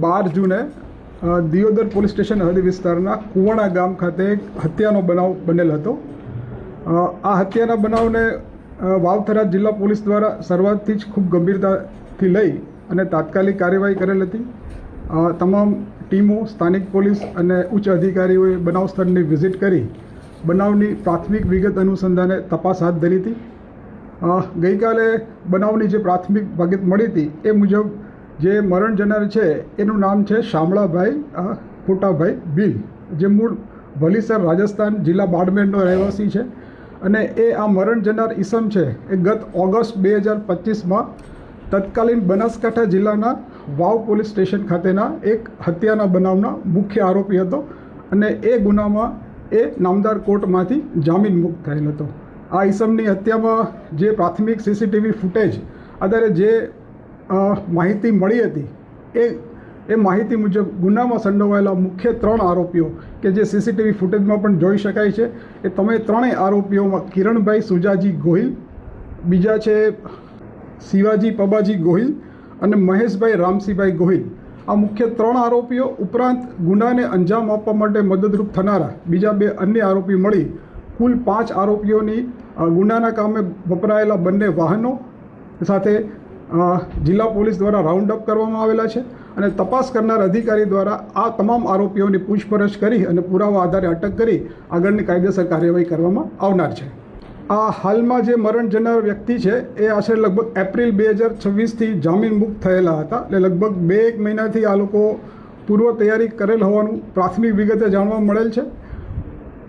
12 જૂને Deodar police station હદ વિસ્તારના કુવાણા ગામ ખાતે એક હત્યાનો બનાવ બનેલ હતો। આ હત્યાના બનાવને વાવથરા જિલ્લા પોલીસ દ્વારા શરૂઆતથી જ ખૂબ ગંભીરતાથી લઈ અને તાત્કાલિક કાર્યવાહી કરેલ હતી। તમામ ટીમો, સ્થાનિક પોલીસ અને ઉચ્ચ અધિકારીઓએ બનાવ સ્થળની વિઝિટ કરી બનાવની પ્રાથમિક વિગત અનુસંધાને તપાસ હાથ ધરી હતી। ગઈકાલે બનાવની જે પ્રાથમિક વિગત મળી હતી એ મુજબ જે મરણ જનાર છે એનું નામ છે શામળાભાઈ ફોટાભાઈ ભીલ, જે મૂળ વલીસર રાજસ્થાન જિલ્લા બાડમેરનો રહેવાસી છે અને એ આ મરણ જનાર ઈસમ છે એ ગત ઓગસ્ટ 2025માં તત્કાલીન બનાસકાંઠા જિલ્લાના વાવ પોલીસ સ્ટેશન ખાતેના એક હત્યાના બનાવના મુખ્ય આરોપી હતો અને એ ગુનામાં એ નામદાર કોર્ટમાંથી જામીન મુક્ત થયેલ હતો। આ ઈસમની હત્યામાં જે પ્રાથમિક સીસીટીવી ફૂટેજ આધારે જે માહિતી મળી હતી એ માહિતી મુજબ ગુનામાં સંડોવાયેલા મુખ્ય 3 આરોપીઓ કે જે સીસીટીવી ફૂટેજમાં પણ જોઈ શકાય છે એ ત્રણેય આરોપીઓમાં કિરણભાઈ સુજાજી ગોહિલ, બીજા છે શિવાજી પબાજી ગોહિલ અને મહેશભાઈ રામસિંહભાઈ ગોહિલ। આ મુખ્ય 3 આરોપીઓ ઉપરાંત ગુનાને અંજામ આપવા માટે મદદરૂપ થનારા બીજા 2 અન્ય આરોપી મળી કુલ 5 આરોપીઓની ગુનાના કામે વપરાયેલા બંને વાહનો સાથે જિલ્લા પોલીસ દ્વારા રાઉન્ડ અપ કરવામાં આવેલા છે અને તપાસ કરનાર અધિકારી દ્વારા આ તમામ આરોપીઓની પૂછપરછ કરી અને પુરાવા આધારે અટક કરી આગળની કાયદેસર કાર્યવાહી કરવામાં આવનાર છે। આ હાલમાં જે મરણ જનાર વ્યક્તિ છે એ આશરે લગભગ એપ્રિલ 2026થી જામીન મુક્ત થયેલા હતા, એટલે લગભગ 2-1 મહિનાથી આ લોકો પૂર્વ તૈયારી કરેલ હોવાનું પ્રાથમિક વિગતે જાણવા મળેલ છે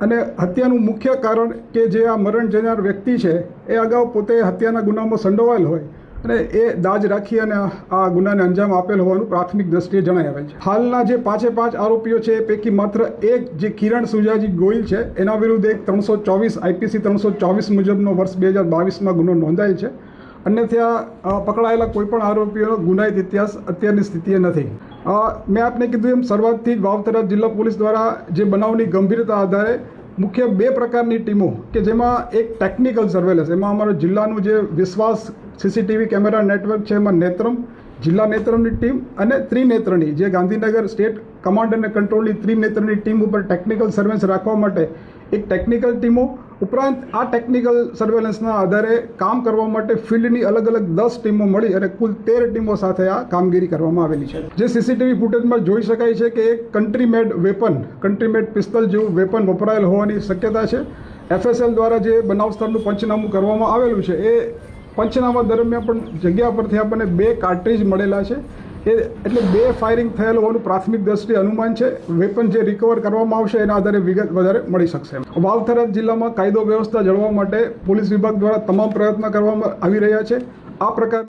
અને હત્યાનું મુખ્ય કારણ કે જે આ મરણ જનાર વ્યક્તિ છે એ અગાઉ પોતે હત્યાના ગુનામાં સંડોવાયેલ હોય અને એ દાજ રાખી અને આ ગુનાને અંજામ આપેલ હોવાનું પ્રાથમિક દ્રષ્ટિએ જણાઈ આવે છે। હાલના જે 5 આરોપીઓ છે એ પૈકી માત્ર એક જે કિરણ સુજાજી ગોહિલ છે એના વિરુદ્ધ એક 324 આઈપીસી 324 મુજબનો વર્ષ 2022માં ગુનો નોંધાયેલ છે। અન્યથા પકડાયેલા કોઈપણ આરોપીઓનો ગુનાહિત ઇતિહાસ અત્યારની સ્થિતિએ નથી। મેં આપને કીધું એમ શરૂઆતથી જ વાવથરા જિલ્લા પોલીસ દ્વારા જે બનાવની ગંભીરતા આધારે મુખ્ય 2 પ્રકારની ટીમો કે જેમાં એક ટેકનિકલ સર્વેલન્સ, એમાં અમારો જિલ્લાનું જે વિશ્વાસ સીસીટીવી કેમેરા નેટવર્ક છે એમાં નેત્રમ, જિલ્લા નેત્રમની ટીમ અને ત્રિનેત્રની જે ગાંધીનગર સ્ટેટ કમાન્ડ અને કંટ્રોલની ત્રિનેત્રની ટીમ ઉપર ટેકનિકલ સર્વેલન્સ રાખવા માટે એક ટેકનિકલ ટીમો ઉપરાંત આ ટેકનિકલ સર્વેલન્સના આધારે કામ કરવા માટે ફિલ્ડની અલગ અલગ 10 ટીમો મળી અને કુલ 13 ટીમો સાથે આ કામગીરી કરવામાં આવેલી છે। જે સીસીટીવી ફૂટેજમાં જોઈ શકાય છે કે એક કન્ટ્રી મેડ વેપન, કન્ટ્રી મેડ પિસ્તલ જેવું વેપન વપરાયેલ હોવાની શક્યતા છે। FSL દ્વારા જે બનાવ સ્થળનું પંચનામું કરવામાં આવેલું છે એ પંચનામા દરમિયાન પણ જગ્યા પરથી આપણને 2 કાર્ટ્રીજ મળેલા છે, એટલે 2 ફાયરિંગ થયેલ હોવાનું પ્રાથમિક દ્રષ્ટિએ અનુમાન છે। વેપન જે રિકવર કરવામાં આવશે એના આધારે વિગત વધારે મળી શકશે। વાવથરા જિલ્લામાં કાયદો વ્યવસ્થા જળવાવા માટે પોલીસ વિભાગ દ્વારા તમામ પ્રયત્ન કરવામાં આવી રહ્યા છે। આ પ્રકાર